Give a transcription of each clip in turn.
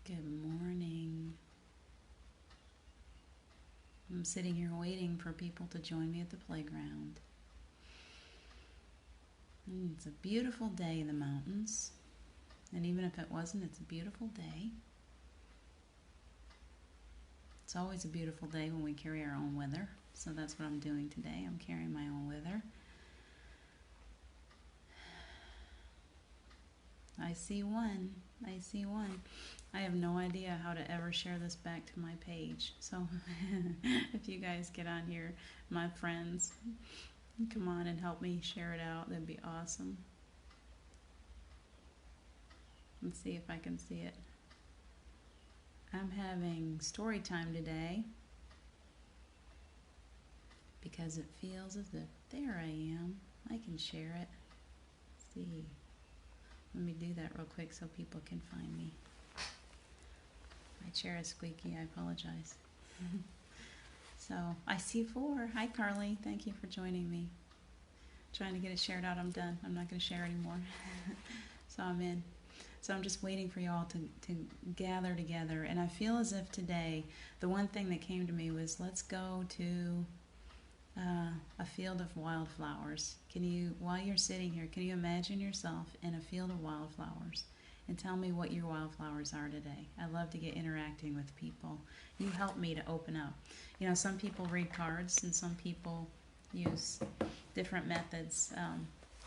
Good morning. I'm sitting here waiting for people to join me at the playground. It's a beautiful day in the mountains. And even if it wasn't, it's a beautiful day. It's always a beautiful day when we carry our own weather. So that's what I'm doing today. I'm carrying my own weather. I see one. I see one. I have no idea how to ever share this back to my page. So if you guys get on here, my friends, come on and help me share it out. That'd be awesome. Let's see if I can see it. I'm having story time today because it feels as if there I am. I can share it. Let's see. Let me do that real quick so people can find me. My chair is squeaky. I apologize. So I see 4. Hi, Carly. Thank you for joining me. Trying to get it shared out. I'm done. I'm not going to share anymore. So I'm in. So I'm just waiting for you all to gather together. And I feel as if today, the one thing that came to me was, let's go to a field of wildflowers. Can you, while you're sitting here, can you imagine yourself in a field of wildflowers? And tell me what your wildflowers are today. I love to get interacting with people. You help me to open up. You know, some people read cards and some people use different methods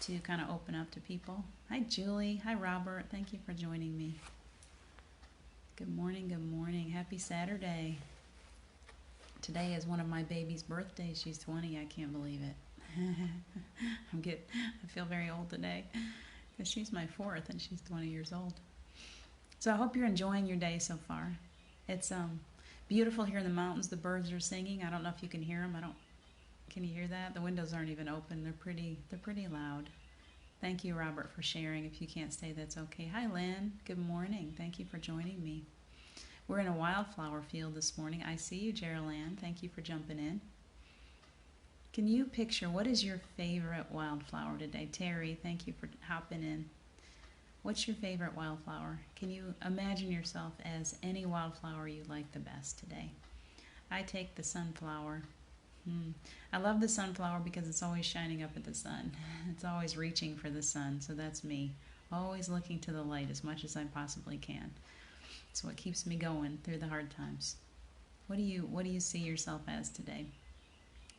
to kind of open up to people. Hi, Julie. Hi, Robert. Thank you for joining me. Good morning. Good morning. Happy Saturday. Today is one of my baby's birthdays. She's 20. I can't believe it. I feel very old today because she's my 4th and she's 20 years old. So I hope you're enjoying your day so far. It's beautiful here in the mountains. The birds are singing. I don't know if you can hear them. Can you hear that? The windows aren't even open. They're pretty loud. Thank you, Robert, for sharing. If you can't stay, that's okay. Hi, Lynn. Good morning. Thank you for joining me. We're in a wildflower field this morning. I see you, Geraldine. Thank you for jumping in. Can you picture, what is your favorite wildflower today? Terry, thank you for hopping in. What's your favorite wildflower? Can you imagine yourself as any wildflower you like the best today? I take the sunflower. I love the sunflower because it's always shining up at the sun. It's always reaching for the sun, so that's me. Always looking to the light as much as I possibly can. It's what keeps me going through the hard times. What do you see yourself as today?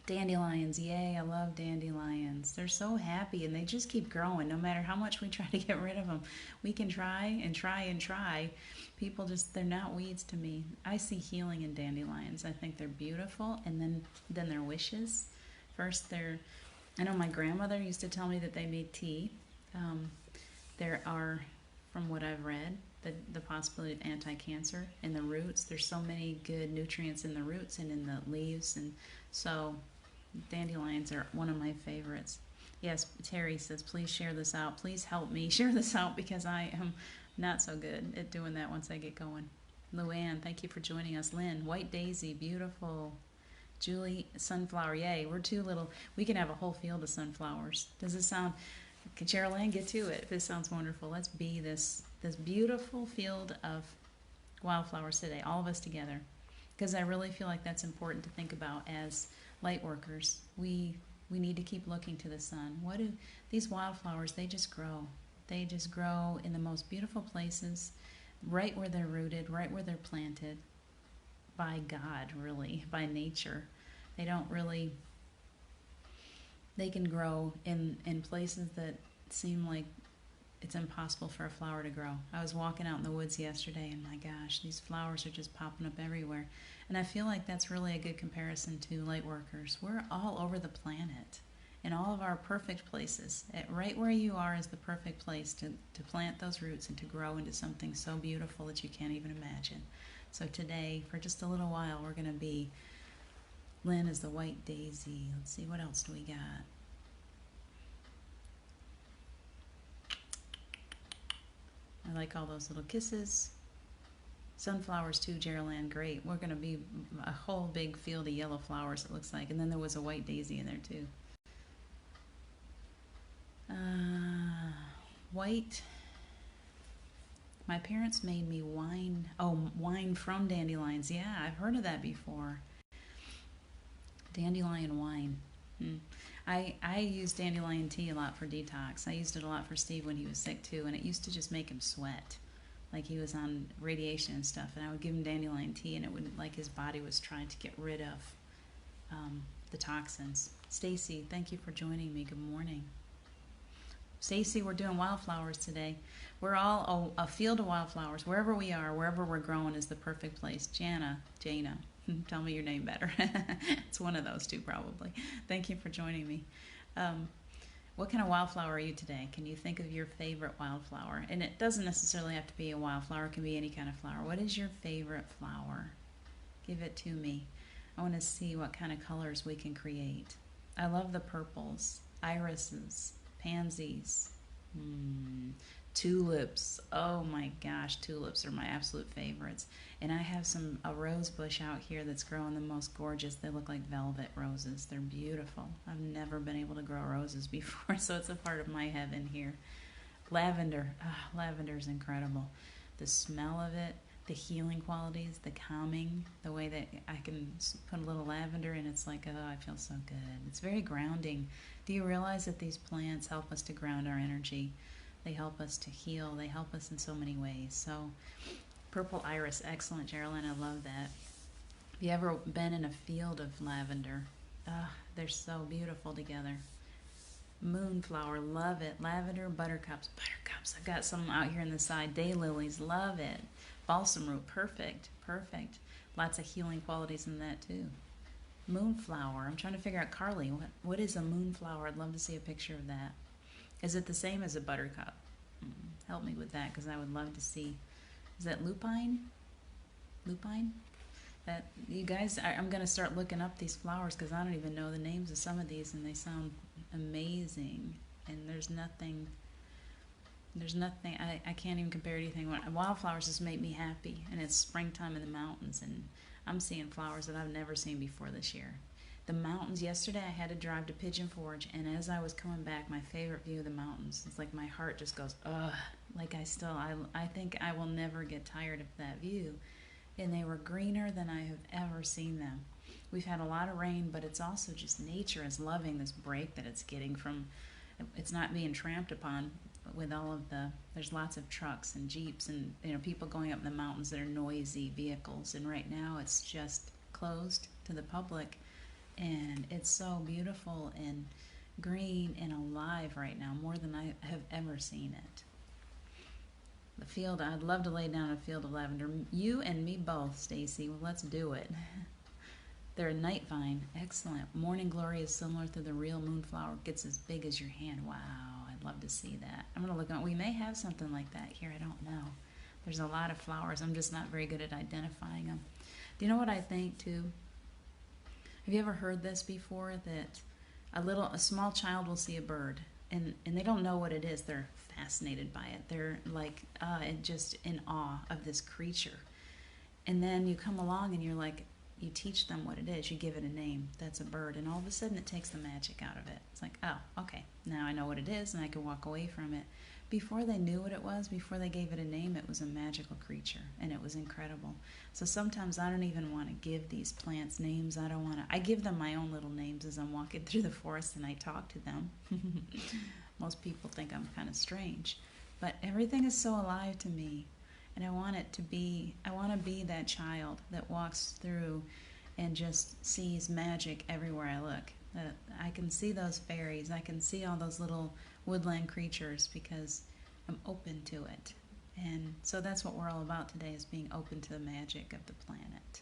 Dandelions, yay, I love dandelions. They're so happy and they just keep growing no matter how much we try to get rid of them. We can try and try and try. People just, they're not weeds to me. I see healing in dandelions. I think they're beautiful, and then their wishes. First, I know my grandmother used to tell me that they made tea. There are, from what I've read, the possibility of anti-cancer in the roots. There's so many good nutrients in the roots and in the leaves, and so dandelions are one of my favorites. Yes, Terry says, please share this out. Please help me share this out because I am not so good at doing that once I get going. Luann, thank you for joining us. Lynn, white daisy, beautiful. Julie, sunflower, yay. We're too little. We can have a whole field of sunflowers. Does it sound... Can Geraldine get to it? This sounds wonderful. Let's be this beautiful field of wildflowers today, all of us together, because I really feel like that's important to think about as light workers. We need to keep looking to the sun. What do these wildflowers? They just grow. They just grow in the most beautiful places, right where they're rooted, right where they're planted by God, really, by nature. They don't really. They can grow in places that seem like it's impossible for a flower to grow. I was walking out in the woods yesterday and my gosh, these flowers are just popping up everywhere. And I feel like that's really a good comparison to light workers. We're all over the planet in all of our perfect places. Right where you are is the perfect place to plant those roots and to grow into something so beautiful that you can't even imagine. So today, for just a little while, we're going to be... Lynn is the white daisy. Let's see, what else do we got? I like all those little kisses. Sunflowers too, Geraldine, great. We're going to be a whole big field of yellow flowers, it looks like. And then there was a white daisy in there too. White My parents made me wine. Oh, wine from dandelions. Yeah, I've heard of that before. Dandelion wine. Hmm. I use dandelion tea a lot for detox. I used it a lot for Steve when he was sick too, and it used to just make him sweat, like he was on radiation and stuff. And I would give him dandelion tea, and it would like his body was trying to get rid of the toxins. Stacy, thank you for joining me. Good morning. Stacy, we're doing wildflowers today. We're all a field of wildflowers. Wherever we are, wherever we're growing is the perfect place. Jana, tell me your name better. It's one of those two probably. Thank you for joining me. What kind of wildflower are you today? Can you think of your favorite wildflower? And it doesn't necessarily have to be a wildflower. It can be any kind of flower. What is your favorite flower? Give it to me. I want to see what kind of colors we can create. I love the purples, irises, pansies, tulips. Oh my gosh, tulips are my absolute favorites. And I have a rose bush out here that's growing the most gorgeous. They look like velvet roses. They're beautiful. I've never been able to grow roses before, so it's a part of my heaven here. Lavender. Lavender is incredible. The smell of it, the healing qualities, the calming, the way that I can put a little lavender and it's like, oh, I feel so good. It's very grounding. Do you realize that these plants help us to ground our energy? They help us to heal. They help us in so many ways. So, purple iris, excellent, Geraldine. I love that. Have you ever been in a field of lavender? They're so beautiful together. Moonflower, love it. Lavender, buttercups. I've got some out here on the side. Daylilies, love it. Balsam root, perfect. Lots of healing qualities in that too. Moonflower, I'm trying to figure out, Carly, what is a moonflower? I'd love to see a picture of that. Is it the same as a buttercup? Help me with that because I would love to see. Is that lupine? That you guys, I'm going to start looking up these flowers because I don't even know the names of some of these and they sound amazing. And there's nothing, I can't even compare anything. Wildflowers just make me happy, and it's springtime in the mountains, and I'm seeing flowers that I've never seen before this year. The mountains, yesterday I had to drive to Pigeon Forge, and as I was coming back, my favorite view of the mountains, it's like my heart just goes, ugh, like I think I will never get tired of that view. And they were greener than I have ever seen them. We've had a lot of rain, but it's also just nature is loving this break that it's getting from, it's not being tramped upon with all of there's lots of trucks and Jeeps and people going up in the mountains that are noisy vehicles, and right now it's just closed to the public, and it's so beautiful and green and alive right now, more than I have ever seen it. The field, I'd love to lay down a field of lavender. You and me both, Stacy. Well, let's do it. They're a night vine. Excellent. Morning glory is similar to the real moonflower. Gets as big as your hand. Wow, I'd love to see that. I'm going to look at, we may have something like that here. I don't know. There's a lot of flowers. I'm just not very good at identifying them. Do you know what I think too? Have you ever heard this before? That a small child will see a bird and they don't know what it is. They're fascinated by it. They're like, just in awe of this creature. And then you come along and you're like, you teach them what it is. You give it a name. That's a bird. And all of a sudden it takes the magic out of it. It's like, oh, okay, now I know what it is and I can walk away from it. Before they knew what it was, before they gave it a name, it was a magical creature and it was incredible. So sometimes I don't even want to give these plants names. I give them my own little names as I'm walking through the forest and I talk to them. Most people think I'm kind of strange, but everything is so alive to me. And I want to be that child that walks through and just sees magic everywhere I look. That I can see those fairies, I can see all those little woodland creatures because I'm open to it. And so that's what we're all about today, is being open to the magic of the planet.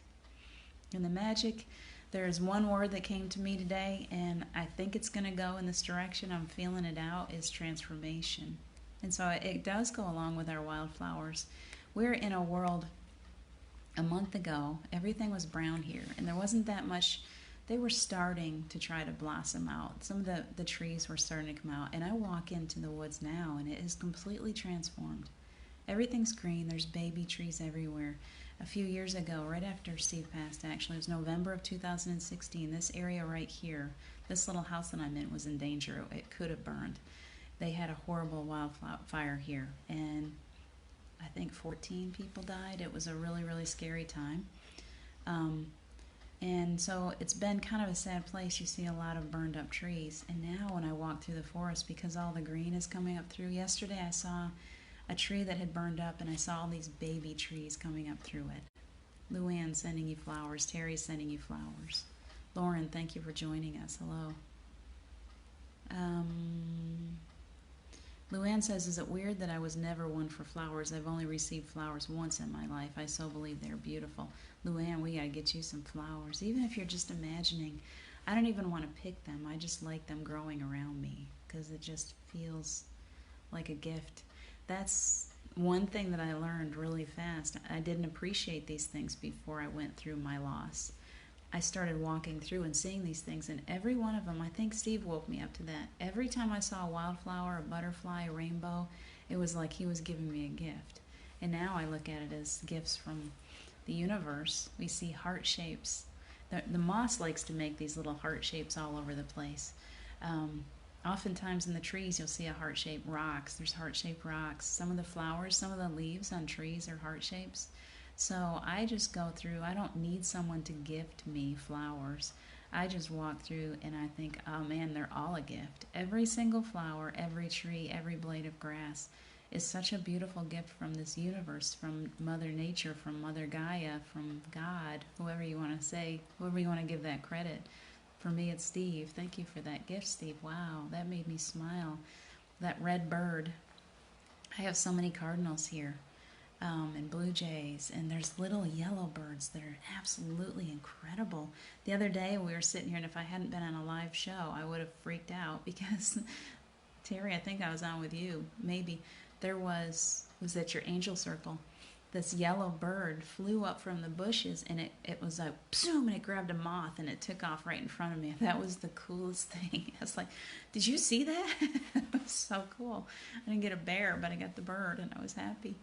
And the magic, there's one word that came to me today, and I think it's going to go in this direction. I'm feeling it out, is transformation. And so it does go along with our wildflowers. We're in a world, a month ago, everything was brown here, and there wasn't that much. They were starting to try to blossom out. Some of the trees were starting to come out, and I walk into the woods now, and it is completely transformed. Everything's green. There's baby trees everywhere. A few years ago, right after Steve passed, actually, it was November of 2016, this area right here, this little house that I'm in was in danger. It could have burned. They had a horrible wildfire here, and I think 14 people died. It was a really, really scary time. Um, and so it's been kind of a sad place. You see a lot of burned up trees. And now when I walk through the forest, because all the green is coming up through, yesterday I saw a tree that had burned up, and I saw all these baby trees coming up through it. Luann sending you flowers. Terry's sending you flowers. Lauren, thank you for joining us. Hello. Luann says, is it weird that I was never one for flowers? I've only received flowers once in my life. I so believe they're beautiful. Luann, we got to get you some flowers. Even if you're just imagining, I don't even want to pick them. I just like them growing around me because it just feels like a gift. That's one thing that I learned really fast. I didn't appreciate these things before I went through my loss. I started walking through and seeing these things, and every one of them, I think Steve woke me up to that. Every time I saw a wildflower, a butterfly, a rainbow, it was like he was giving me a gift. And now I look at it as gifts from the universe. We see heart shapes. The moss likes to make these little heart shapes all over the place. Oftentimes in the trees, you'll see a heart-shaped rocks. There's heart-shaped rocks. Some of the flowers, some of the leaves on trees are heart shapes. So I just go through. I don't need someone to gift me flowers. I just walk through and I think, oh man, they're all a gift. Every single flower, every tree, every blade of grass is such a beautiful gift from this universe, from Mother Nature, from Mother Gaia, from God, whoever you want to say, whoever you want to give that credit. For me, it's Steve. Thank you for that gift, Steve. Wow, that made me smile. That red bird. I have so many cardinals here, and blue jays, and there's little yellow birds that are absolutely incredible. The other day we were sitting here, and if I hadn't been on a live show, I would have freaked out because, Terry, I think I was on with you. Maybe there was at your angel circle. This yellow bird flew up from the bushes, and it was like, boom, and it grabbed a moth, and it took off right in front of me. That was the coolest thing. I was like, did you see that? It was so cool. I didn't get a bear, but I got the bird, and I was happy.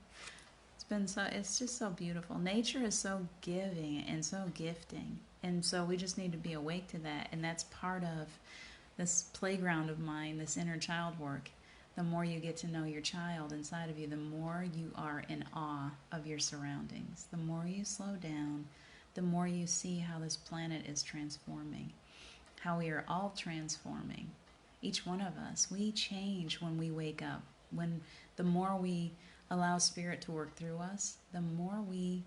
It's just so beautiful. Nature is so giving and so gifting, and so we just need to be awake to that, and that's part of this playground of mine, this inner child work. The more you get to know your child inside of you, the more you are in awe of your surroundings. The more you slow down, the more you see how this planet is transforming, how we are all transforming. Each one of us, we change when we wake up. The more we allow Spirit to work through us, the more we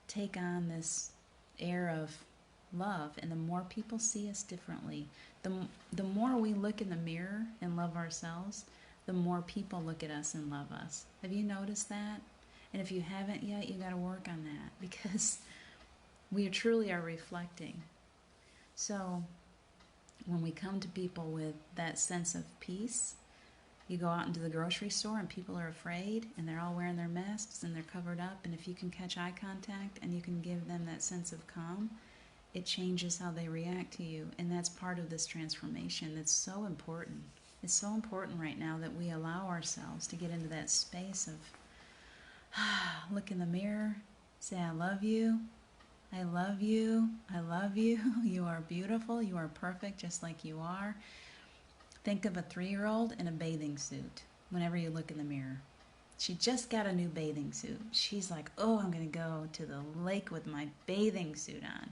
take on this air of love, and the more people see us differently. The more we look in the mirror and love ourselves, the more people look at us and love us. Have you noticed that? And if you haven't yet, you got to work on that, because we truly are reflecting. So when we come to people with that sense of peace, you go out into the grocery store and people are afraid and they're all wearing their masks and they're covered up, and if you can catch eye contact and you can give them that sense of calm, it changes how they react to you. And that's part of this transformation that's so important. It's so important right now that we allow ourselves to get into that space of look in the mirror, say, I love you, I love you, I love you, you are beautiful, you are perfect just like you are. Think of a 3-year-old in a bathing suit whenever you look in the mirror. She just got a new bathing suit. She's like, oh, I'm going to go to the lake with my bathing suit on.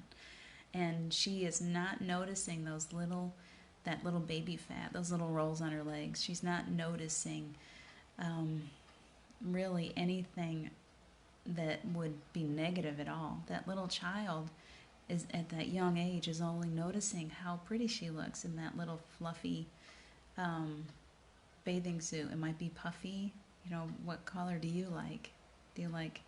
And she is not noticing that little baby fat, those little rolls on her legs. She's not noticing really anything that would be negative at all. That little child is at that young age is only noticing how pretty she looks in that little fluffy bathing suit. It might be puffy. You know, what color do you like? Do you like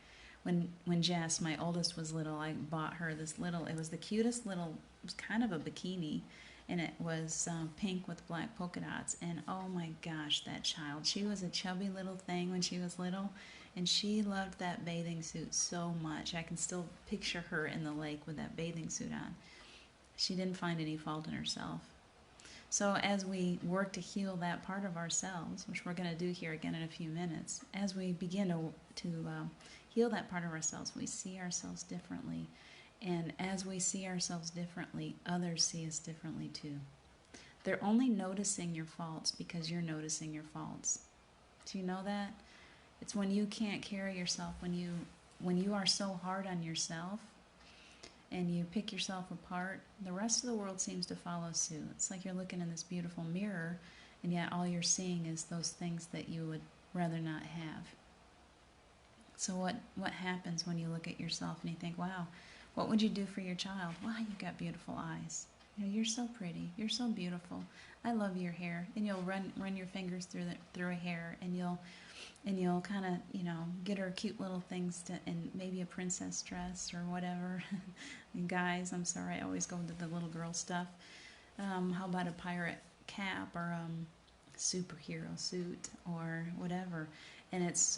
when Jess, my oldest, was little, I bought her this little, it was the cutest little, it was kind of a bikini, and it was pink with black polka dots. And oh my gosh, that child, she was a chubby little thing when she was little, and she loved that bathing suit so much. I can still picture her in the lake with that bathing suit on. She didn't find any fault in herself. So as we work to heal that part of ourselves, which we're going to do here again in a few minutes, as we begin to heal that part of ourselves, we see ourselves differently. And as we see ourselves differently, others see us differently too. They're only noticing your faults because you're noticing your faults. Do you know that? It's when you can't carry yourself, when you are so hard on yourself and you pick yourself apart, the rest of the world seems to follow suit. It's like you're looking in this beautiful mirror, and yet all you're seeing is those things that you would rather not have. So what happens when you look at yourself and you think, wow, what would you do for your child? Wow, you got beautiful eyes. You know, you're so pretty. You're so beautiful. I love your hair. And you'll run your fingers through her hair, and you'll kind of, you know, get her cute little things and maybe a princess dress or whatever. And guys, I'm sorry, I always go to the little girl stuff. How about a pirate cap or superhero suit or whatever? And it's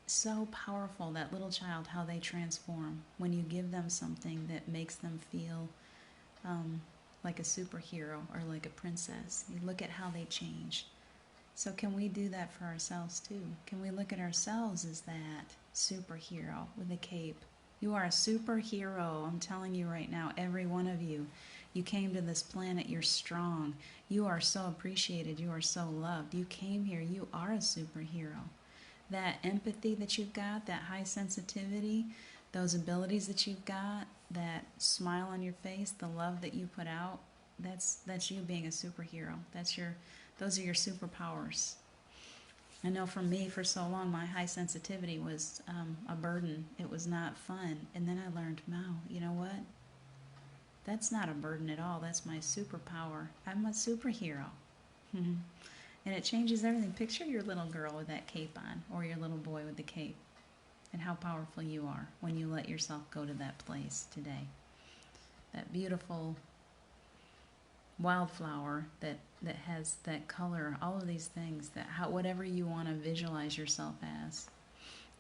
so powerful, that little child, how they transform when you give them something that makes them feel like a superhero or like a princess. You look at how they change. So can we do that for ourselves too? Can we look at ourselves as that superhero with a cape? You are a superhero. I'm telling you right now, every one of you. You came to this planet. You're strong. You are so appreciated. You are so loved. You came here. You are a superhero. That empathy that you've got, that high sensitivity, those abilities that you've got, that smile on your face, the love that you put out, that's you being a superhero. Those are your superpowers. I know for me, for so long, my high sensitivity was a burden. It was not fun. And then I learned, wow, you know what? That's not a burden at all. That's my superpower. I'm a superhero. And it changes everything. Picture your little girl with that cape on, or your little boy with the cape, and how powerful you are when you let yourself go to that place today. That beautiful wildflower that has that color, all of these things, whatever you want to visualize yourself as.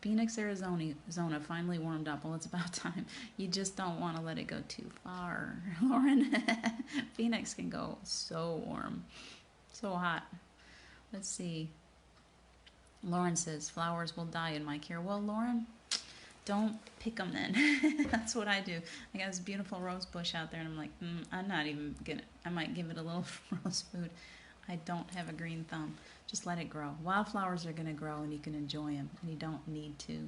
Phoenix, Arizona finally warmed up. Well, it's about time. You just don't want to let it go too far, Lauren. Phoenix can go so warm, so hot. Let's see. Lauren says, flowers will die in my care. Well, Lauren, don't pick them then. That's what I do. I got this beautiful rose bush out there, and I'm like, I'm not even going to, I might give it a little rose food. I don't have a green thumb. Just let it grow. Wildflowers are going to grow, and you can enjoy them, and you don't need to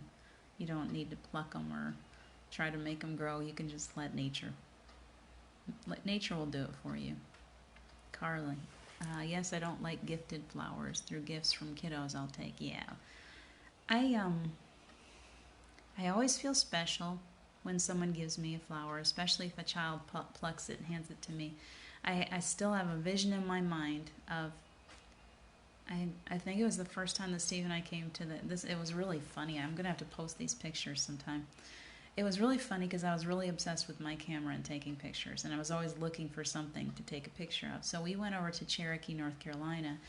pluck them or try to make them grow. You can just let nature will do it for you. Carly. Yes, I don't like gifted flowers. Through gifts from kiddos, I'll take. Yeah. I always feel special when someone gives me a flower, especially if a child plucks it and hands it to me. I still have a vision in my mind of, I think it was the first time that Steve and I came to this. It was really funny. I'm going to have to post these pictures sometime. It was really funny because I was really obsessed with my camera and taking pictures, and I was always looking for something to take a picture of. So we went over to Cherokee, North Carolina,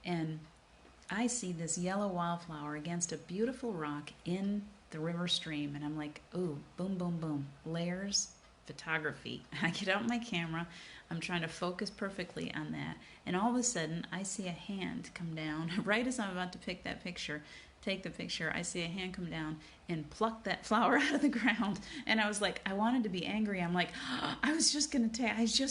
and I see this yellow wildflower against a beautiful rock in the river stream, and I'm like, ooh, boom, boom, boom, layers, photography. I get out my camera, I'm trying to focus perfectly on that, and all of a sudden I see a hand come down right as I'm about to take the picture. I see a hand come down and pluck that flower out of the ground, and I was like, I wanted to be angry. I'm like, I was just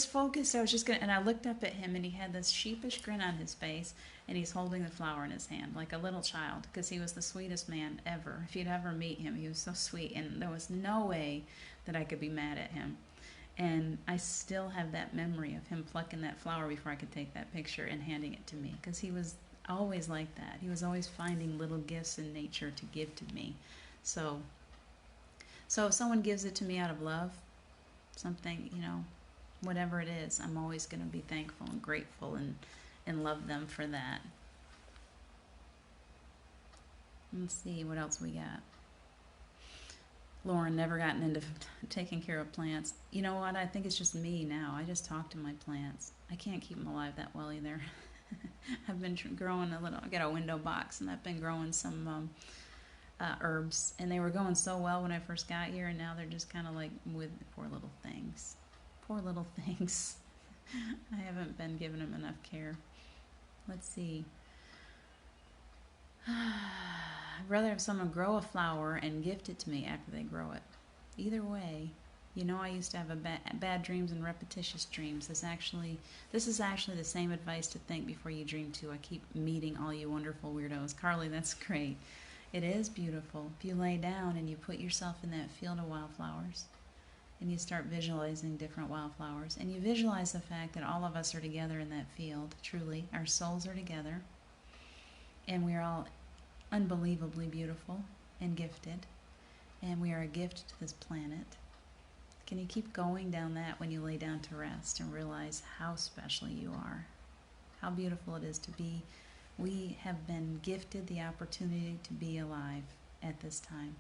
focused. And I looked up at him, and he had this sheepish grin on his face, and he's holding the flower in his hand like a little child, because he was the sweetest man ever. If you'd ever meet him, he was so sweet, and there was no way that I could be mad at him. And I still have that memory of him plucking that flower before I could take that picture and handing it to me, because he was always like that. He was always finding little gifts in nature to give to me. So if someone gives it to me out of love, something, whatever it is, I'm always going to be thankful and grateful and love them for that. Let's see what else we got. Lauren, never gotten into taking care of plants. You know what? I think it's just me now. I just talk to my plants. I can't keep them alive that well either. I've been growing I got a window box, and I've been growing some herbs, and they were going so well when I first got here, and now they're just kind of like with poor little things. Poor little things. I haven't been giving them enough care. Let's see. I'd rather have someone grow a flower and gift it to me after they grow it. Either way, You know, I used to have bad dreams and repetitious dreams. This is actually the same advice to think before you dream too. I keep meeting all you wonderful weirdos. Carly, that's great. It is beautiful. If you lay down and you put yourself in that field of wildflowers, and you start visualizing different wildflowers, and you visualize the fact that all of us are together in that field, truly. Our souls are together, and we are all unbelievably beautiful and gifted, and we are a gift to this planet. Can you keep going down that when you lay down to rest and realize how special you are, how beautiful it is to be? We have been gifted the opportunity to be alive at this time.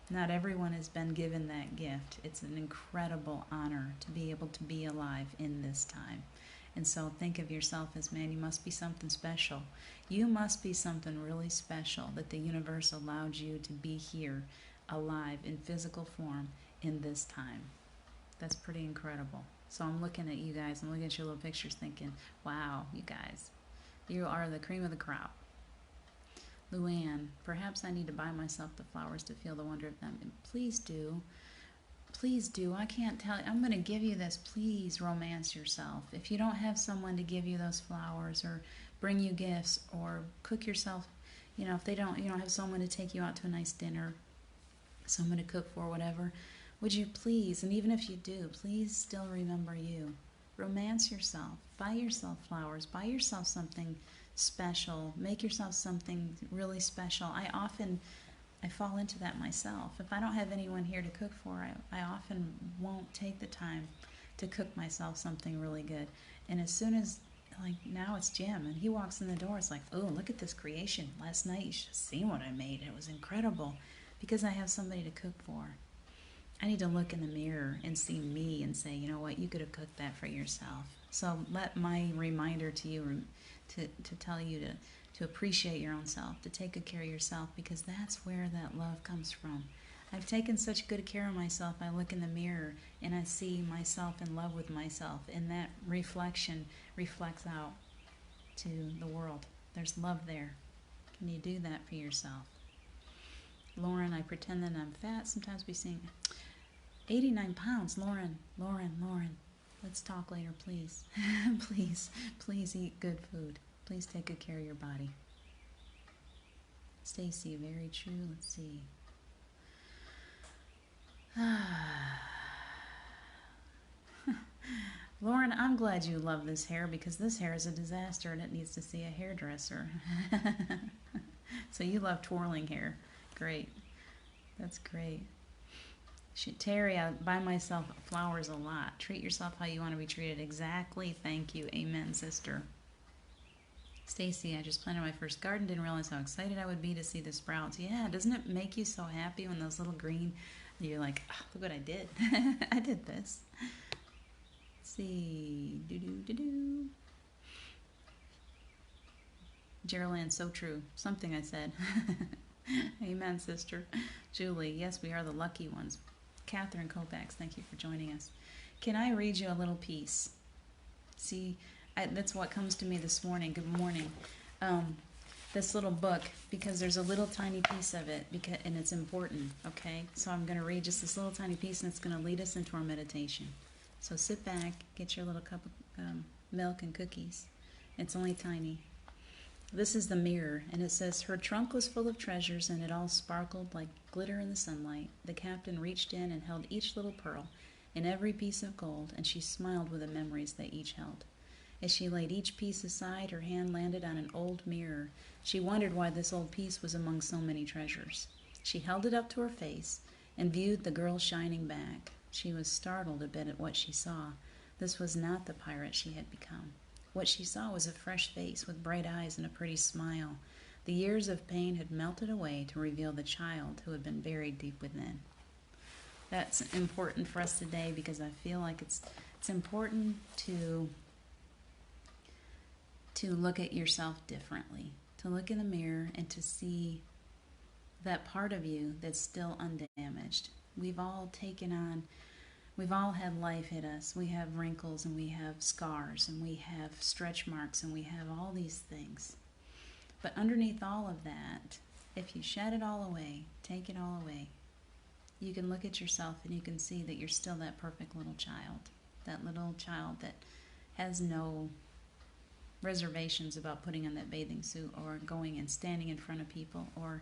Not everyone has been given that gift. It's an incredible honor to be able to be alive in this time. And so think of yourself as, man, you must be something special. You must be something really special that the universe allowed you to be here, alive in physical form in this time. That's pretty incredible. So I'm looking at you guys, I'm looking at your little pictures thinking, wow, you guys, you are the cream of the crop. Luann, perhaps I need to buy myself the flowers to feel the wonder of them. And please do. Please do. I can't tell you. I'm going to give you this. Please romance yourself. If you don't have someone to give you those flowers or bring you gifts or cook yourself, you know, if you don't have someone to take you out to a nice dinner, someone to cook for, whatever, would you please, and even if you do, please still remember you. Romance yourself. Buy yourself flowers. Buy yourself something special. Make yourself something really special. I fall into that myself. If I don't have anyone here to cook for, I often won't take the time to cook myself something really good. And as soon as, like now it's Jim, and he walks in the door, it's like, oh, look at this creation. Last night you should have seen what I made. It was incredible. Because I have somebody to cook for. I need to look in the mirror and see me and say, you know what, you could have cooked that for yourself. So let my reminder to you to tell you to appreciate your own self, to take good care of yourself, because that's where that love comes from. I've taken such good care of myself. I look in the mirror and I see myself in love with myself, and that reflection reflects out to the world. There's love there. Can you do that for yourself? Lauren, I pretend that I'm fat. Sometimes we sing 89 pounds. Lauren. Let's talk later, please. please eat good food. Please take good care of your body. Stacy, very true. Let's see. Lauren, I'm glad you love this hair, because this hair is a disaster and it needs to see a hairdresser. So you love twirling hair. Great. That's great. Terry, I buy myself flowers a lot. Treat yourself how you want to be treated. Exactly. Thank you. Amen, sister. Stacy, I just planted my first garden. Didn't realize how excited I would be to see the sprouts. Yeah, doesn't it make you so happy when those little green, you're like, oh, look what I did. I did this. Let's see. Do-do-do-do. Geraldine, so true. Something I said. Amen, sister. Julie, yes, we are the lucky ones. Catherine Kovacs, thank you for joining us. Can I read you a little piece? See, that's what comes to me this morning. Good morning. This little book, because there's a little tiny piece of it, and it's important, okay? So I'm going to read just this little tiny piece, and it's going to lead us into our meditation. So sit back, get your little cup of milk and cookies. It's only tiny. This is the mirror, and it says, her trunk was full of treasures, and it all sparkled like glitter in the sunlight. The captain reached in and held each little pearl and every piece of gold, and she smiled with the memories they each held. As she laid each piece aside, her hand landed on an old mirror. She wondered why this old piece was among so many treasures. She held it up to her face and viewed the girl shining back. She was startled a bit at what she saw. This was not the pirate she had become. What she saw was a fresh face with bright eyes and a pretty smile. The years of pain had melted away to reveal the child who had been buried deep within. That's important for us today, because I feel like it's important to look at yourself differently, to look in the mirror and to see that part of you that's still undamaged. We've all had life hit us. We have wrinkles, and we have scars, and we have stretch marks, and we have all these things. But underneath all of that, if you shed it all away, take it all away, you can look at yourself and you can see that you're still that perfect little child. That little child that has no reservations about putting on that bathing suit or going and standing in front of people. Or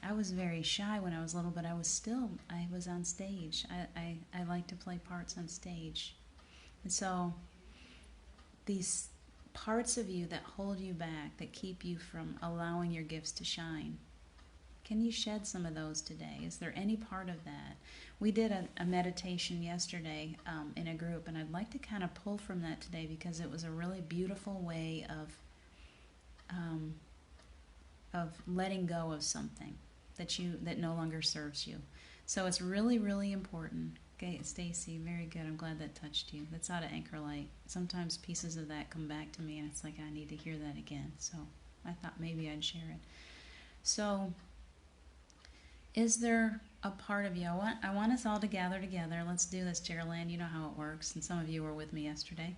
I was very shy when I was little, but I was on stage. I like to play parts on stage. And so these parts of you that hold you back, that keep you from allowing your gifts to shine, can you shed some of those today? Is there any part of that? We did a meditation yesterday in a group, and I'd like to kind of pull from that today because it was a really beautiful way of letting go of something that no longer serves you. So it's really, really important. Okay, Stacy, very good. I'm glad that touched you. That's out of Anchor Light. Sometimes pieces of that come back to me, and it's like I need to hear that again. So I thought maybe I'd share it. So, is there a part of you? I want us all to gather together. Let's do this, Geraldine. You know how it works, and some of you were with me yesterday.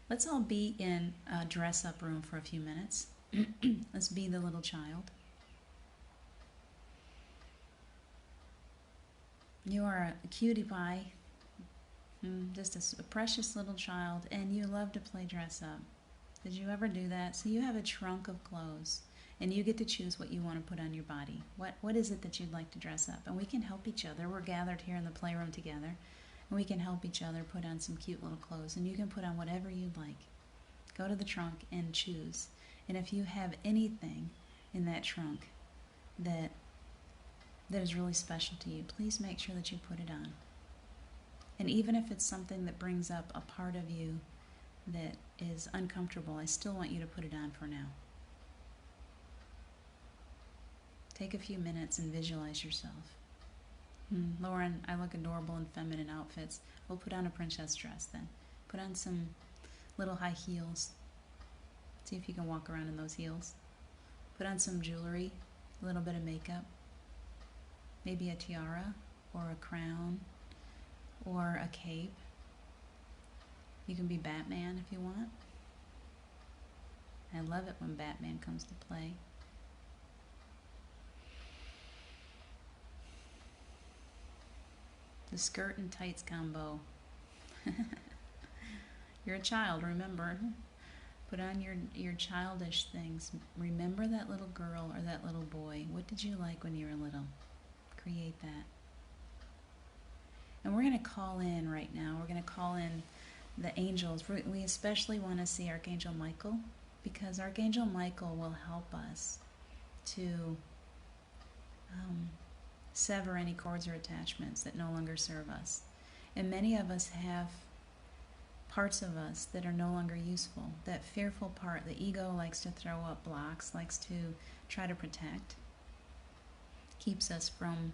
Let's all be in a dress-up room for a few minutes. Let's be the little child. You are a cutie pie, just a precious little child, and you love to play dress up. Did you ever do that? So you have a trunk of clothes, and you get to choose what you want to put on your body. What is it that you'd like to dress up? And we can help each other. We're gathered here in the playroom together, and we can help each other put on some cute little clothes, and you can put on whatever you'd like. Go to the trunk and choose. And if you have anything in that trunk that is really special to you, please make sure that you put it on. And even if it's something that brings up a part of you that is uncomfortable, I still want you to put it on for now. Take a few minutes and visualize yourself. Lauren, I look adorable in feminine outfits. We'll put on a princess dress then. Put on some little high heels. See if you can walk around in those heels. Put on some jewelry, a little bit of makeup. Maybe a tiara or a crown or a cape. You can be Batman if you want. I love it when Batman comes to play. The skirt and tights combo. You're a child, remember. Put on your childish things. Remember that little girl or that little boy. What did you like when you were little? Create that. And we're going to call in right now. We're going to call in the angels. We especially want to see Archangel Michael, because Archangel Michael will help us to sever any cords or attachments that no longer serve us. And many of us have parts of us that are no longer useful. That fearful part, the ego likes to throw up blocks, likes to try to protect, keeps us from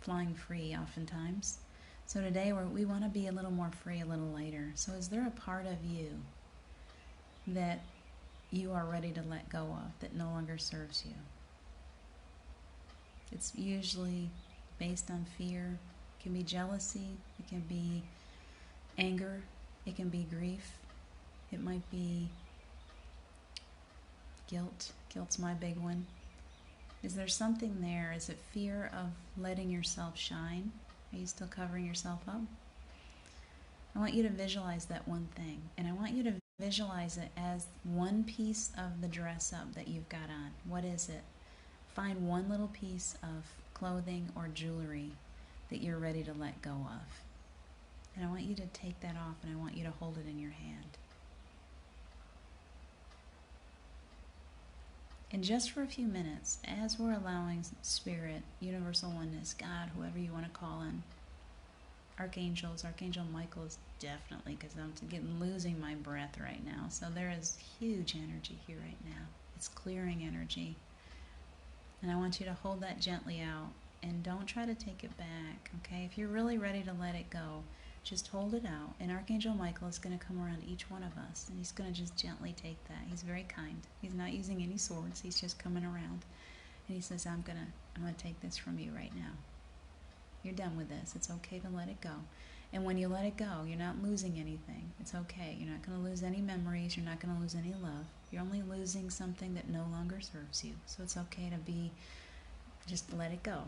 flying free oftentimes. So today we want to be a little more free, a little lighter. So is there a part of you that you are ready to let go of, that no longer serves you? It's usually based on fear. It can be jealousy. It can be anger. It can be grief. It might be guilt. Guilt's my big one. Is there something there? Is it fear of letting yourself shine? Are you still covering yourself up? I want you to visualize that one thing. And I want you to visualize it as one piece of the dress up that you've got on. What is it? Find one little piece of clothing or jewelry that you're ready to let go of. And I want you to take that off, and I want you to hold it in your hand. And just for a few minutes, as we're allowing Spirit, Universal Oneness, God, whoever you want to call in, archangels, Archangel Michael is definitely, because I'm losing my breath right now. So there is huge energy here right now. It's clearing energy. And I want you to hold that gently out, and don't try to take it back, okay? If you're really ready to let it go, just hold it out, and Archangel Michael is going to come around each one of us, and he's going to just gently take that. He's very kind. He's not using any swords. He's just coming around, and he says, I'm gonna take this from you right now. You're done with this. It's okay to let it go. And when you let it go, you're not losing anything. It's okay. You're not going to lose any memories. You're not going to lose any love. You're only losing something that no longer serves you. So it's okay to just let it go.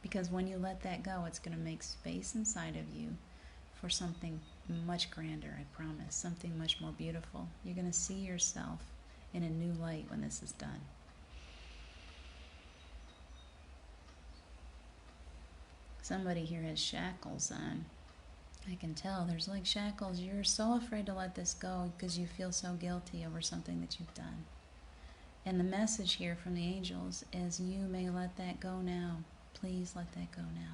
Because when you let that go, it's going to make space inside of you for something much grander, I promise. Something much more beautiful. You're going to see yourself in a new light when this is done. Somebody here has shackles on. I can tell there's like shackles. You're so afraid to let this go because you feel so guilty over something that you've done. And the message here from the angels is you may let that go now. Please let that go now.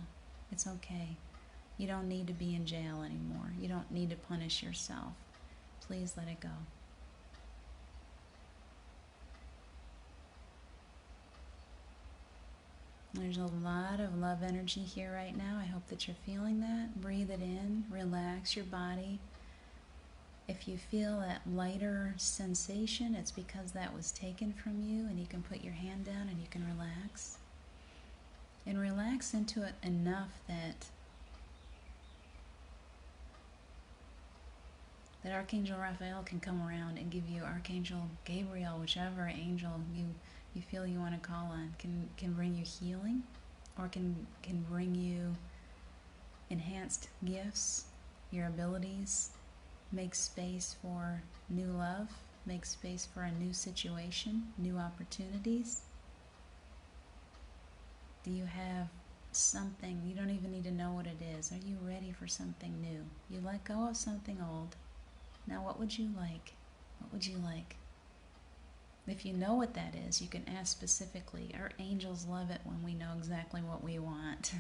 It's okay. You don't need to be in jail anymore. You don't need to punish yourself. Please let it go. There's a lot of love energy here right now. I hope that you're feeling that. Breathe it in. Relax your body. If you feel that lighter sensation, it's because that was taken from you, and you can put your hand down and you can relax. And relax into it enough that Archangel Raphael can come around and give you Archangel Gabriel, whichever angel you feel you want to call on, can bring you healing, or can bring you enhanced gifts, your abilities, make space for new love, make space for a new situation, new opportunities. Do you have something? You don't even need to know what it is. Are you ready for something new? You let go of something old. Now what would you like? What would you like? If you know what that is, you can ask specifically. Our angels love it when we know exactly what we want.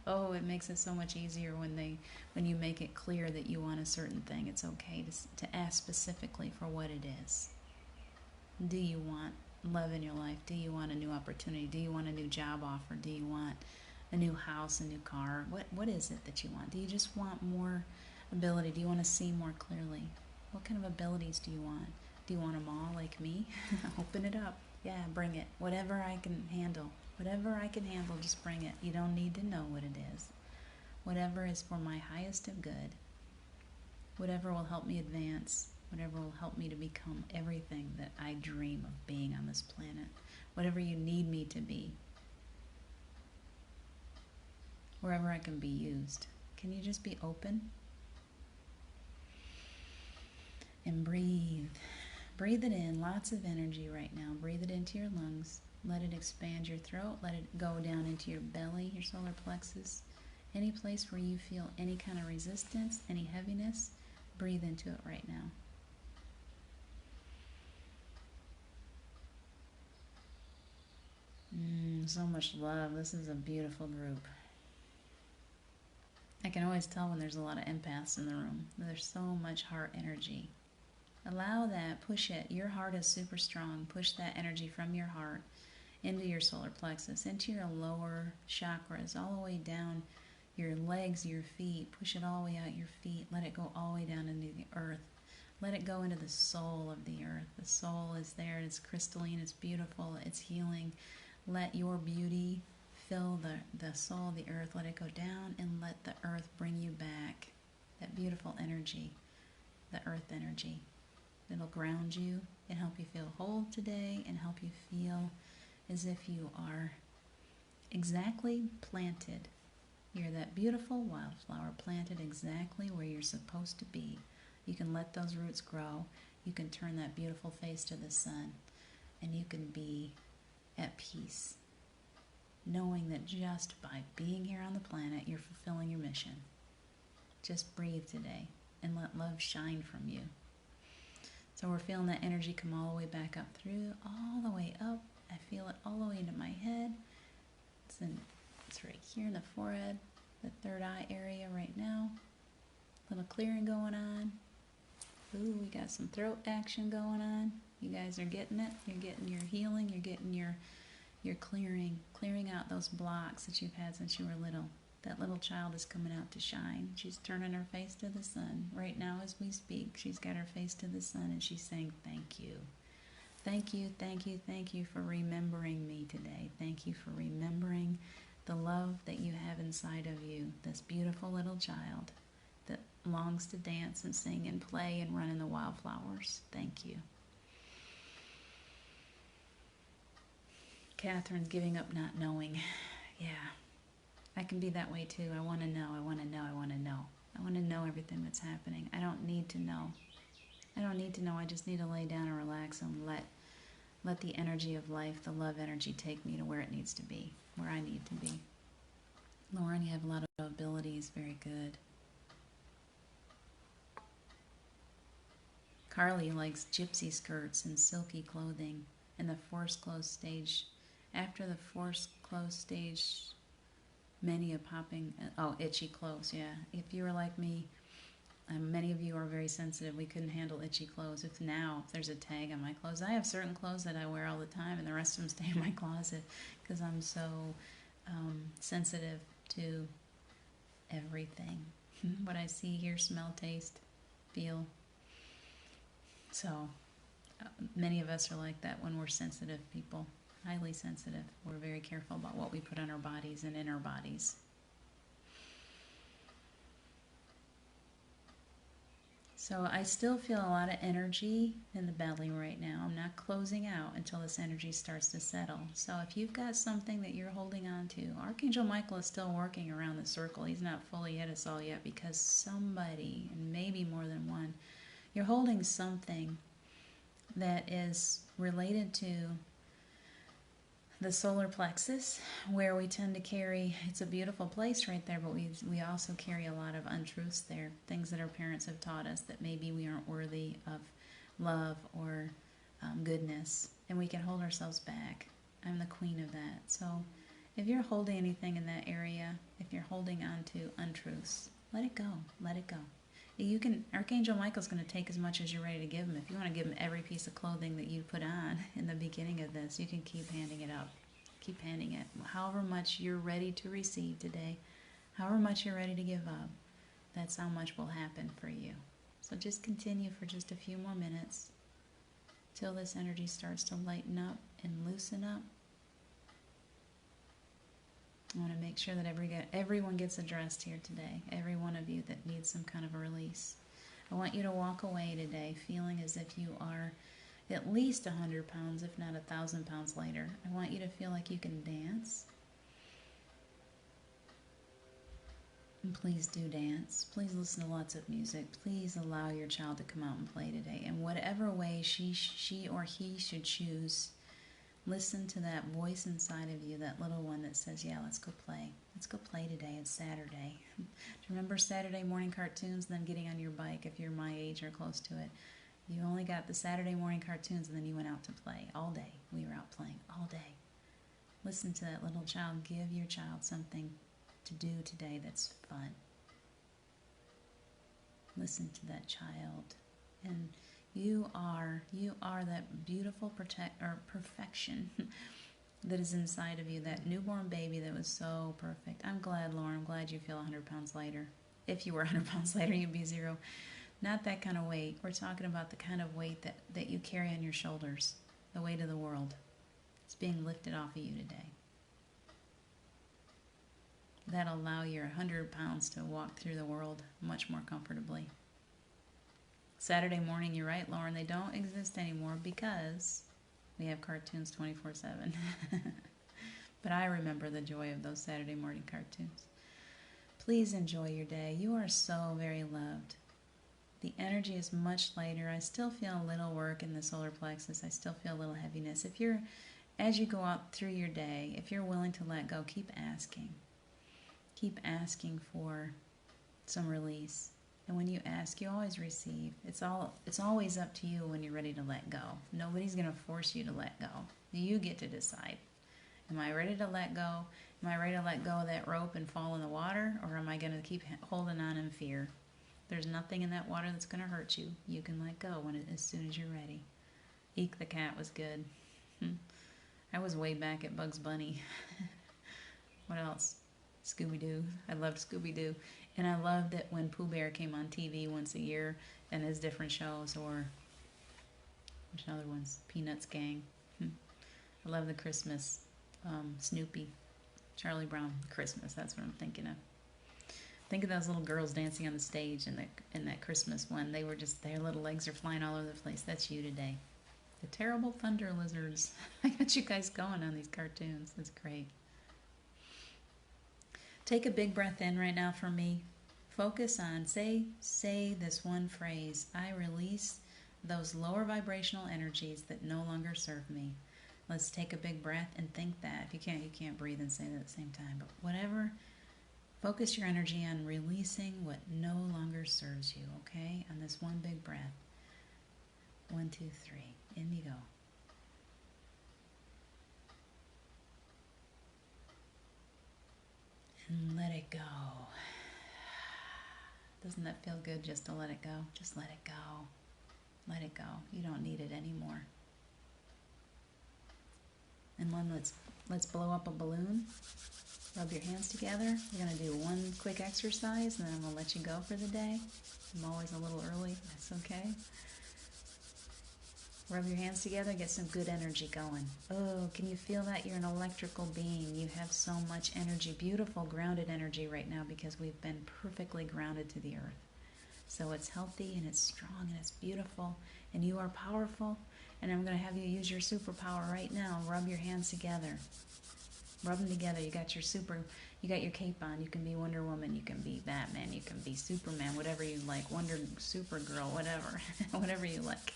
Oh, it makes it so much easier when you make it clear that you want a certain thing. It's okay to ask specifically for what it is. Do you want love in your life? Do you want a new opportunity? Do you want a new job offer? Do you want a new house, a new car? What is it that you want? Do you just want more ability? Do you want to see more clearly? What kind of abilities do you want? Do you want them all like me? Open it up. Yeah, bring it. Whatever I can handle. Whatever I can handle, just bring it. You don't need to know what it is. Whatever is for my highest of good. Whatever will help me advance. Whatever will help me to become everything that I dream of being on this planet. Whatever you need me to be. Wherever I can be used. Can you just be open? And breathe. Breathe it in. Lots of energy right now. Breathe it into your lungs. Let it expand your throat. Let it go down into your belly, your solar plexus. Any place where you feel any kind of resistance, any heaviness, breathe into it right now. So much love. This is a beautiful group. I can always tell when there's a lot of empaths in the room. There's so much heart energy. Allow that. Push it. Your heart is super strong. Push that energy from your heart into your solar plexus, into your lower chakras, all the way down your legs, your feet. Push it all the way out your feet. Let it go all the way down into the earth. Let it go into the soul of the earth. The soul is there. It's crystalline. It's beautiful. It's healing. Let your beauty fill the soul of the earth. Let it go down and let the earth bring you back. That beautiful energy, the earth energy. It'll ground you and help you feel whole today and help you feel as if you are exactly planted. You're that beautiful wildflower planted exactly where you're supposed to be. You can let those roots grow. You can turn that beautiful face to the sun, and you can be at peace, knowing that just by being here on the planet, you're fulfilling your mission. Just breathe today and let love shine from you. So we're feeling that energy come all the way back up through, all the way up. I feel it all the way into my head. It's right here in the forehead, the third eye area right now. Little clearing going on. Ooh, we got some throat action going on. You guys are getting it. You're getting your healing. You're getting your clearing out those blocks that you've had since you were little. That little child is coming out to shine. She's turning her face to the sun. Right now as we speak, she's got her face to the sun and she's saying, thank you. Thank you, thank you, thank you for remembering me today. Thank you for remembering the love that you have inside of you, this beautiful little child that longs to dance and sing and play and run in the wildflowers. Thank you. Catherine's giving up not knowing. Yeah. I can be that way too. I want to know, I want to know, I want to know. I want to know everything that's happening. I don't need to know. I don't need to know. I just need to lay down and relax and let the energy of life, the love energy, take me to where it needs to be, where I need to be. Lauren, you have a lot of abilities. Very good. Carly likes gypsy skirts and silky clothing in the forced close stage. After the forced close stage, many a popping, itchy clothes, yeah. If you were like me, many of you are very sensitive. We couldn't handle itchy clothes. If there's a tag on my clothes, I have certain clothes that I wear all the time, and the rest of them stay in my closet because I'm so sensitive to everything. What I see, hear, smell, taste, feel. So many of us are like that when we're sensitive people, highly sensitive. We're very careful about what we put on our bodies and in our bodies. So I still feel a lot of energy in the belly right now. I'm not closing out until this energy starts to settle. So if you've got something that you're holding on to, Archangel Michael is still working around the circle. He's not fully hit us all yet because somebody, and maybe more than one, you're holding something that is related to the solar plexus, where we tend to carry, it's a beautiful place right there, but we also carry a lot of untruths there, things that our parents have taught us that maybe we aren't worthy of love or goodness, and we can hold ourselves back. I'm the queen of that. So if you're holding anything in that area, if you're holding on to untruths, let it go. Let it go. Archangel Michael's going to take as much as you're ready to give him. If you want to give him every piece of clothing that you put on in the beginning of this, you can keep handing it up. Keep handing it. However much you're ready to receive today, however much you're ready to give up, that's how much will happen for you. So just continue for just a few more minutes till this energy starts to lighten up and loosen up. I want to make sure that everyone gets addressed here today. Every one of you that needs some kind of a release. I want you to walk away today feeling as if you are at least 100 pounds, if not 1,000 pounds lighter. I want you to feel like you can dance. And please do dance. Please listen to lots of music. Please allow your child to come out and play today. In whatever way she or he should choose, listen to that voice inside of you, that little one that says, yeah, let's go play. Let's go play today. It's Saturday. Do you remember Saturday morning cartoons, then getting on your bike if you're my age or close to it? You only got the Saturday morning cartoons, and then you went out to play all day. We were out playing all day. Listen to that little child. Give your child something to do today that's fun. Listen to that child. And you are that beautiful perfection that is inside of you, that newborn baby that was so perfect. I'm glad, Lauren. I'm glad you feel 100 pounds lighter. If you were 100 pounds lighter, you'd be 0. Not that kind of weight. We're talking about the kind of weight that you carry on your shoulders, the weight of the world. It's being lifted off of you today. That'll allow your 100 pounds to walk through the world much more comfortably. Saturday morning, you're right, Lauren, they don't exist anymore because we have cartoons 24/7. But I remember the joy of those Saturday morning cartoons. Please enjoy your day. You are so very loved. The energy is much lighter. I still feel a little work in the solar plexus. I still feel a little heaviness. As you go out through your day, if you're willing to let go, keep asking. Keep asking for some release. And when you ask, you always receive. It's always up to you when you're ready to let go. Nobody's going to force you to let go. You get to decide. Am I ready to let go? Am I ready to let go of that rope and fall in the water? Or am I going to keep holding on in fear? There's nothing in that water that's going to hurt you. You can let go as soon as you're ready. Eek the cat was good. I was way back at Bugs Bunny. What else? Scooby-Doo. I loved Scooby-Doo. And I loved it when Pooh Bear came on TV once a year and his different shows, or which other ones? Peanuts Gang. I love the Christmas. Snoopy. Charlie Brown. Christmas. That's what I'm thinking of. Think of those little girls dancing on the stage in that Christmas one. They were just, their little legs are flying all over the place. That's you today. The Terrible Thunder Lizards. I got you guys going on these cartoons. That's great. Take a big breath in right now for me. Focus on, say this one phrase. I release those lower vibrational energies that no longer serve me. Let's take a big breath and think that. If you can't breathe and say that at the same time. But whatever, focus your energy on releasing what no longer serves you, okay? On this one big breath. 1, 2, 3. In you go. And let it go. Doesn't that feel good just to let it go? Just let it go. Let it go. You don't need it anymore. And then let's blow up a balloon. Rub your hands together. We're going to do one quick exercise, and then I'm going to let you go for the day. I'm always a little early. That's okay. Rub your hands together. Get some good energy going. Oh, can you feel that? You're an electrical being. You have so much energy. Beautiful, grounded energy right now because we've been perfectly grounded to the earth. So it's healthy, and it's strong, and it's beautiful, and you are powerful. And I'm going to have you use your superpower right now. Rub your hands together. Rub them together. You got your cape on. You can be Wonder Woman. You can be Batman. You can be Superman. Whatever you like. Supergirl. Whatever. Whatever you like.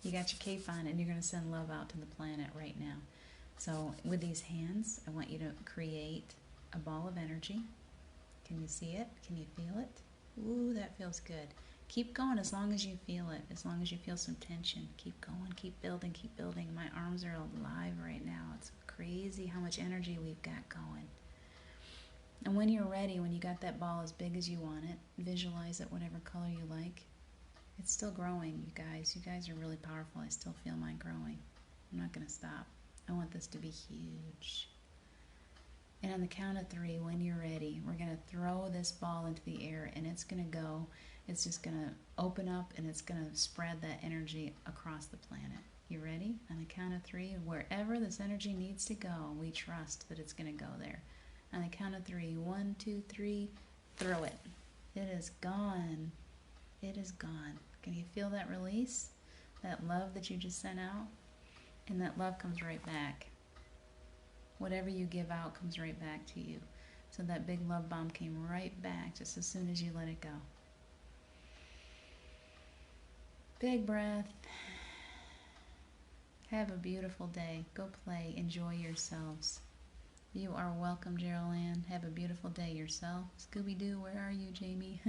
You got your cape on, and you're going to send love out to the planet right now. So with these hands, I want you to create a ball of energy. Can you see it? Can you feel it? Ooh, that feels good. Keep going as long as you feel it, as long as you feel some tension. Keep going, keep building, keep building. My arms are alive right now. It's crazy how much energy we've got going. And when you're ready, when you got that ball as big as you want it, visualize it whatever color you like. It's still growing, you guys. You guys are really powerful. I still feel mine growing. I'm not going to stop. I want this to be huge. And on the count of 3, when you're ready, we're going to throw this ball into the air, and it's going to go. It's just going to open up, and it's going to spread that energy across the planet. You ready? On the count of 3, wherever this energy needs to go, we trust that it's going to go there. On the count of 3, 1, 2, 3, throw it. It is gone. It is gone. Can you feel that release? That love that you just sent out? And that love comes right back. Whatever you give out comes right back to you. So that big love bomb came right back just as soon as you let it go. Big breath. Have a beautiful day. Go play. Enjoy yourselves. You are welcome, Gerald Ann. Have a beautiful day yourself. Scooby-Doo, where are you, Jamie?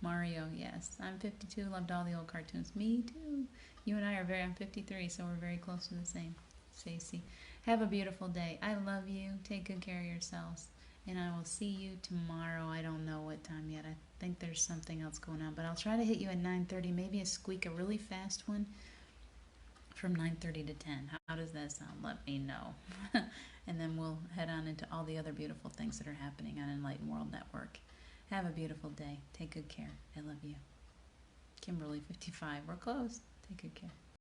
Mario, yes. I'm 52. Loved all the old cartoons. Me too. You and I are I'm 53, so we're very close to the same. Stacey. Have a beautiful day. I love you. Take good care of yourselves. And I will see you tomorrow. I don't know what time yet. I think there's something else going on. But I'll try to hit you at 9:30. Maybe a really fast one from 9:30 to 10. How does that sound? Let me know. And then we'll head on into all the other beautiful things that are happening on Enlightened World Network. Have a beautiful day. Take good care. I love you. Kimberly, 55. We're close. Take good care.